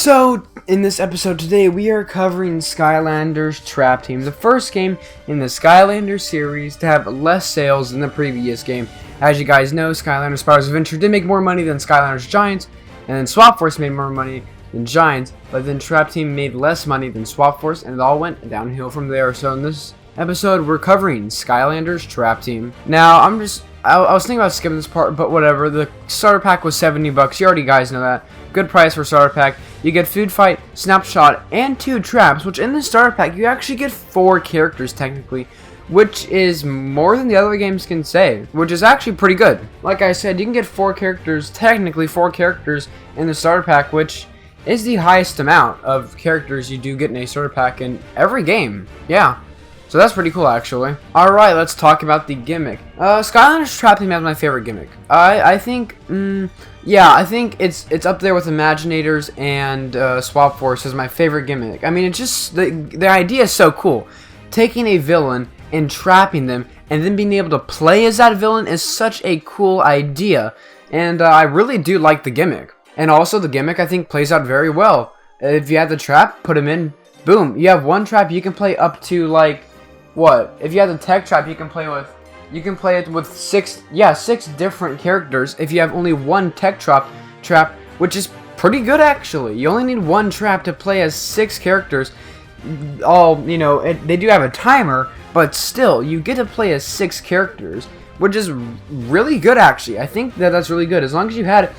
So, in this episode today, we are covering Skylanders Trap Team, the first game in the Skylanders series to have less sales than the previous game. As you guys know, Skylanders Spirals Adventure did make more money than Skylanders Giants, and then Swap Force made more money than Giants, but then Trap Team made less money than Swap Force, and it all went downhill from there. So in this episode, we're covering Skylanders Trap Team. Now, I was thinking about skipping this part, but whatever. The starter pack was $70. You already guys know that. Good price for starter pack. You get Food Fight, Snapshot, and 2 traps, which in the starter pack, you actually get 4 characters technically, which is more than the other games can say, which is actually pretty good. Like I said, you can get 4 characters, technically 4 characters in the starter pack, which is the highest amount of characters you do get in a starter pack in every game. Yeah. So that's pretty cool, actually. Alright, let's talk about the gimmick. Skylanders Trap Team has my favorite gimmick. I think it's up there with Imaginators and Swap Force as my favorite gimmick. I mean, it's just, the idea is so cool. Taking a villain and trapping them, and then being able to play as that villain is such a cool idea. And I really do like the gimmick. And also, the gimmick, I think, plays out very well. If you have the trap, put him in, boom. You have one trap, you can play up to, like, what? If you have the tech trap, you can play it with 6 different characters if you have only one tech trap, which is pretty good actually. You only need one trap to play as 6 characters. They do have a timer, but still, you get to play as 6 characters, which is really good actually. I think that's really good. As long as you had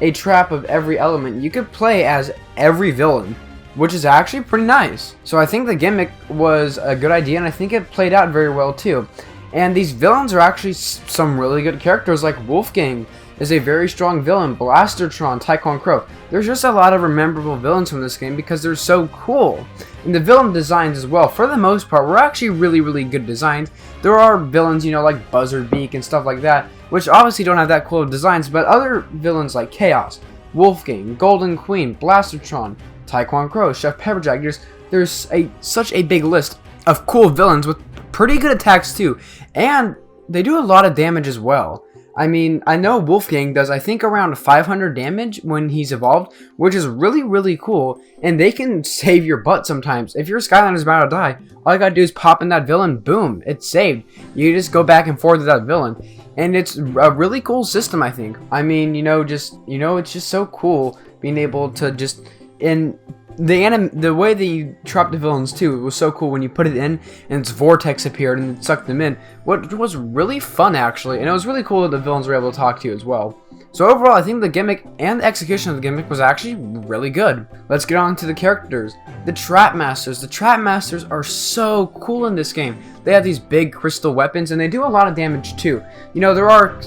a trap of every element, you could play as every villain, which is actually pretty nice. So I think the gimmick was a good idea, and I think it played out very well too. And these villains are actually some really good characters, like Wolfgang is a very strong villain, Blastertron, Tyquan Crow. There's just a lot of memorable villains from this game because they're so cool. And the villain designs as well, for the most part, were actually really good designs. There are villains, like Buzzardbeak and stuff like that, which obviously don't have that cool of designs, but other villains like Chaos, Wolfgang, Golden Queen, Blastertron, Tyquan Crow, Chef Pepperjack, there's such a big list of cool villains with pretty good attacks too, and they do a lot of damage as well. I mean, I know Wolfgang does, I think, around 500 damage when he's evolved, which is really cool, and they can save your butt sometimes. If your Skylander's about to die, all you gotta do is pop in that villain, boom, it's saved. You just go back and forth with that villain, and it's a really cool system, I think. I mean, it's just so cool being able to just, the way that you trap the villains too, it was so cool when you put it in and its vortex appeared and it sucked them in. What was really fun actually, and it was really cool that the villains were able to talk to you as well. So overall, I think the gimmick and the execution of the gimmick was actually really good. Let's get on to the characters. The Trap Masters. The Trap Masters are so cool in this game. They have these big crystal weapons and they do a lot of damage too. There are,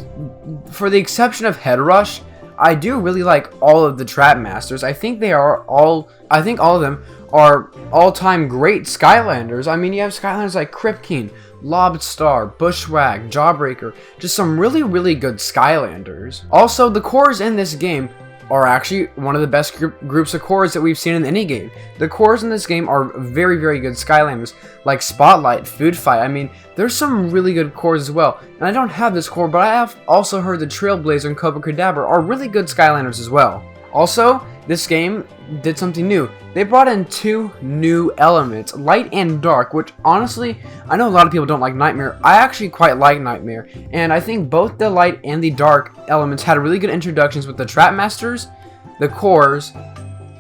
for the exception of Head Rush, I do really like all of the Trap Masters. I think all of them are all-time great Skylanders. I mean, you have Skylanders like Kripkeen, Lobstar, Bushwhack, Jawbreaker, just some really good Skylanders. Also, the cores in this game are actually one of the best groups of cores that we've seen in any game. The cores in this game are very good Skylanders, like Spotlight, Food Fight. I mean, there's some really good cores as well. And I don't have this core, but I have also heard the Trailblazer and Cobra are really good Skylanders as well. Also, this game did something new. They brought in 2 new elements, Light and Dark, which honestly, I know a lot of people don't like Nightmare. I actually quite like Nightmare, and I think both the Light and the Dark elements had really good introductions with the Trap Masters, the cores,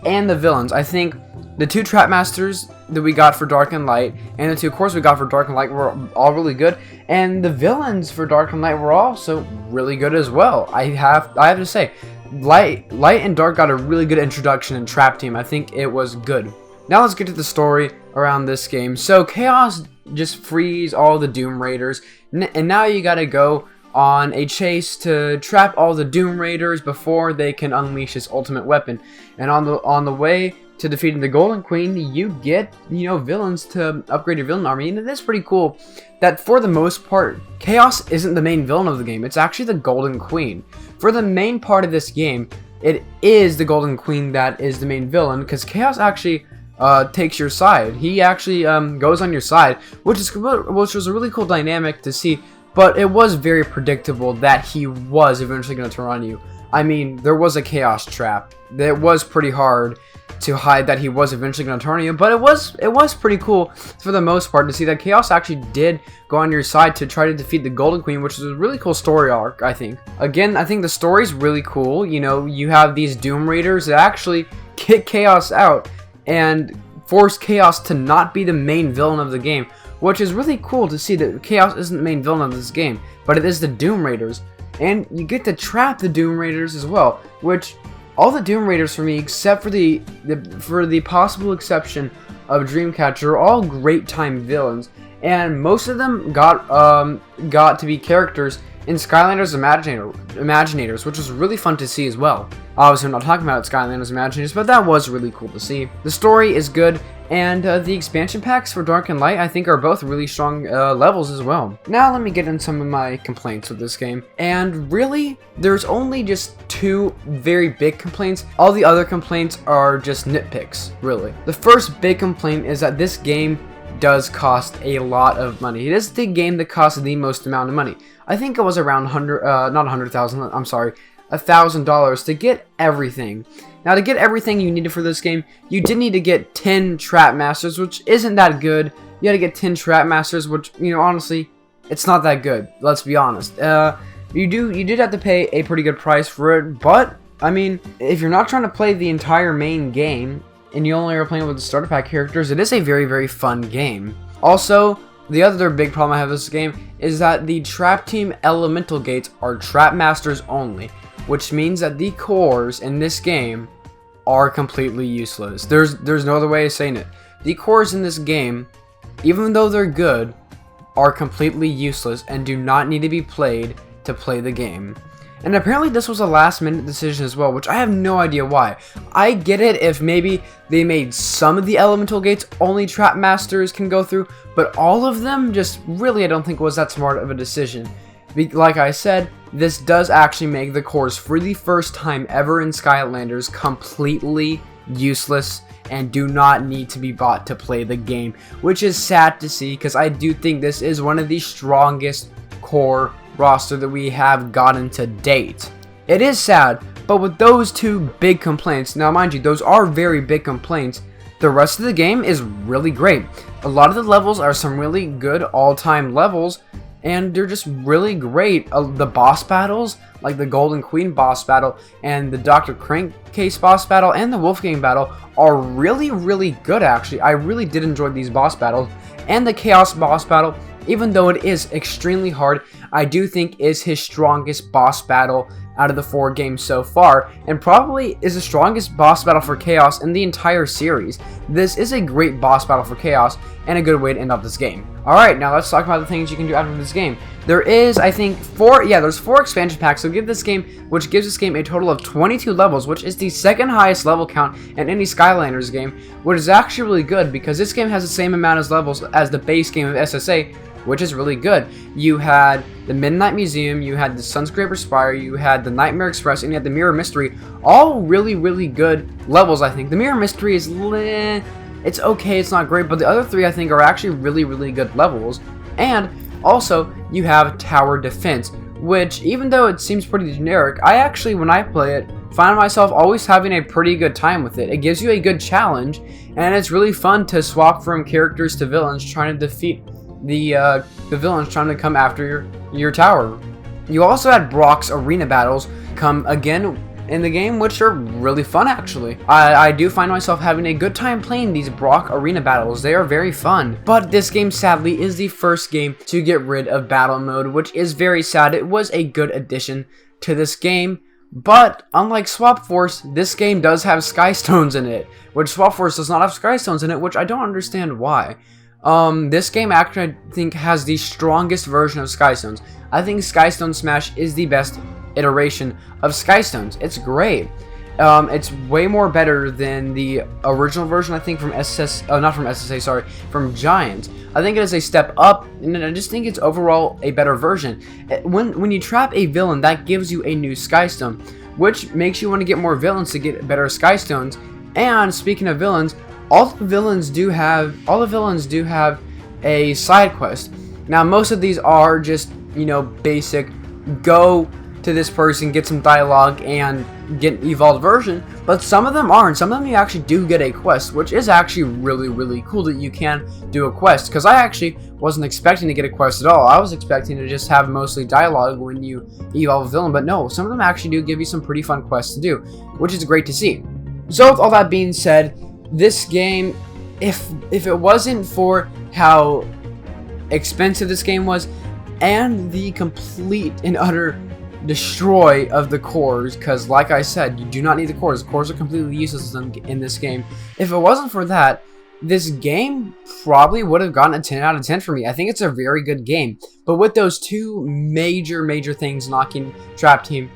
and the villains. I think the 2 Trap Masters that we got for Dark and Light, and the 2 cores we got for Dark and Light were all really good, and the villains for Dark and Light were also really good as well. I have to say, Light and Dark got a really good introduction in Trap Team. I think it was good. Now let's get to the story around this game. So Chaos just frees all the Doom Raiders, and now you gotta go on a chase to trap all the Doom Raiders before they can unleash his ultimate weapon. And on the way to defeating the Golden Queen, you get, villains to upgrade your villain army. And it's pretty cool that for the most part, Chaos isn't the main villain of the game. It's actually the Golden Queen. For the main part of this game, it is the Golden Queen that is the main villain, because Chaos actually takes your side. He actually goes on your side, which was a really cool dynamic to see, but it was very predictable that he was eventually going to turn on you. I mean, there was a chaos trap. It was pretty hard to hide that he was eventually going to turn you, but it was pretty cool for the most part to see that Chaos actually did go on your side to try to defeat the Golden Queen, which is a really cool story arc, I think. Again, I think the story's really cool. You know, you have these Doom Raiders that actually kick Chaos out and force Chaos to not be the main villain of the game, which is really cool to see that Chaos isn't the main villain of this game, but it is the Doom Raiders. And you get to trap the Doom Raiders as well, which all the Doom Raiders for me, except for the possible exception of Dreamcatcher, are all great time villains, and most of them got to be characters in Skylanders Imaginators, which was really fun to see as well. Obviously, I'm not talking about Skylanders Imaginators, but that was really cool to see. The story is good, and the expansion packs for Dark and Light, I think, are both really strong levels as well. Now, let me get into some of my complaints with this game. And really, there's only just two very big complaints. All the other complaints are just nitpicks, really. The first big complaint is that this game does cost a lot of money. It is the game that costs the most amount of money. I think it was around $1,000 to get everything. Now, to get everything you needed for this game, you did need to get 10 Trap Masters, which isn't that good. You had to get 10 Trap Masters, which, you know, honestly, it's not that good. Let's be honest. You did have to pay a pretty good price for it, but, I mean, if you're not trying to play the entire main game, and you only are playing with the starter pack characters, it is a very, very fun game. Also, the other big problem I have with this game is that the Trap Team Elemental Gates are Trap Masters only, which means that the cores in this game are completely useless. There's no other way of saying it. The cores in this game, even though they're good, are completely useless and do not need to be played to play the game. And apparently this was a last minute decision as well, which I have no idea why. I get it if maybe they made some of the elemental gates only Trap Masters can go through, but all of them just really I don't think was that smart of a decision. Like I said, this does actually make the cores for the first time ever in Skylanders completely useless and do not need to be bought to play the game, which is sad to see because I do think this is one of the strongest core roster that we have gotten to date. It is sad, but with those two big complaints, now mind you, those are very big complaints, the rest of the game is really great. A lot of the levels are some really good all-time levels, and they're just really great. The boss battles, like the Golden Queen boss battle, and the Dr. Crankcase boss battle, and the Wolfgang battle, are really, really good actually. I really did enjoy these boss battles, and the Chaos boss battle, even though it is extremely hard, I do think is his strongest boss battle out of the 4 games so far, and probably is the strongest boss battle for Chaos in the entire series. This is a great boss battle for Chaos, and a good way to end off this game. Alright, now let's talk about the things you can do after this game. There is, I think, there's 4 expansion packs, which gives this game a total of 22 levels, which is the second highest level count in any Skylanders game, which is actually really good, because this game has the same amount of levels as the base game of SSA, which is really good. You had the Midnight Museum, you had the Sunscraper Spire, you had the Nightmare Express, and you had the Mirror Mystery. All really, really good levels, I think. The Mirror Mystery is it's okay, it's not great, but the other 3 I think are actually really, really good levels. And also, you have Tower Defense, which even though it seems pretty generic, I actually, when I play it, find myself always having a pretty good time with it. It gives you a good challenge, and it's really fun to swap from characters to villains trying to defeat the villains trying to come after your tower. You also had Brock's arena battles come again in the game, which are really fun actually. I do find myself having a good time playing these Brock arena battles. They are very fun. But this game sadly is the first game to get rid of battle mode, which is very sad. It was a good addition to this game, but unlike Swap Force, this game does have Sky Stones in it, which Swap Force does not have Sky Stones in it, which I don't understand why. This game actually, I think, has the strongest version of Sky Stones. I think Sky Stone Smash is the best iteration of Sky Stones. It's great. It's way more better than the original version, I think, from from Giant. I think it is a step up, and I just think it's overall a better version. When you trap a villain, that gives you a new Sky Stone, which makes you want to get more villains to get better Sky Stones. And speaking of villains, all the villains do have a side quest. Now, most of these are just, you know, basic go to this person, get some dialogue, and get an evolved version, but some of them aren't. Some of them you actually do get a quest, which is actually really cool that you can do a quest, because I actually wasn't expecting to get a quest at all. I was expecting to just have mostly dialogue when you evolve a villain, but no, some of them actually do give you some pretty fun quests to do, which is great to see. So with all that being said, this game, if it wasn't for how expensive this game was, and the complete and utter destroy of the cores, because like I said, you do not need the cores. The cores are completely useless in this game. If it wasn't for that, this game probably would have gotten a 10 out of 10 for me. I think it's a very good game, but with those two major things knocking Trap Team,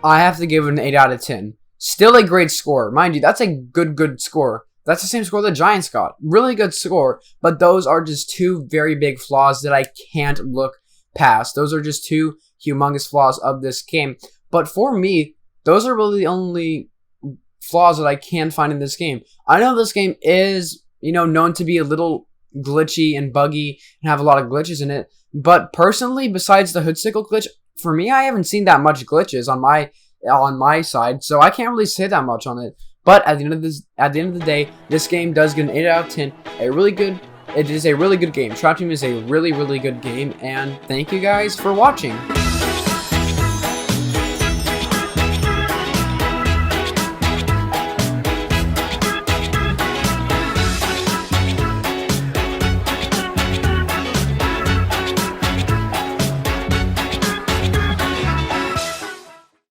I have to give it an 8 out of 10. Still a great score. Mind you, that's a good score. That's the same score the Giants got. Really good score, but those are just two very big flaws that I can't look past. Those are just two humongous flaws of this game. But for me, those are really the only flaws that I can find in this game. I know this game is, known to be a little glitchy and buggy and have a lot of glitches in it. But personally, besides the hoodsicle glitch, for me, I haven't seen that much glitches on my side, so I can't really say that much on it. But at the end of the day, this game does get an 8 out of 10. It is a really good game. Trap Team is a really good game, and thank you guys for watching.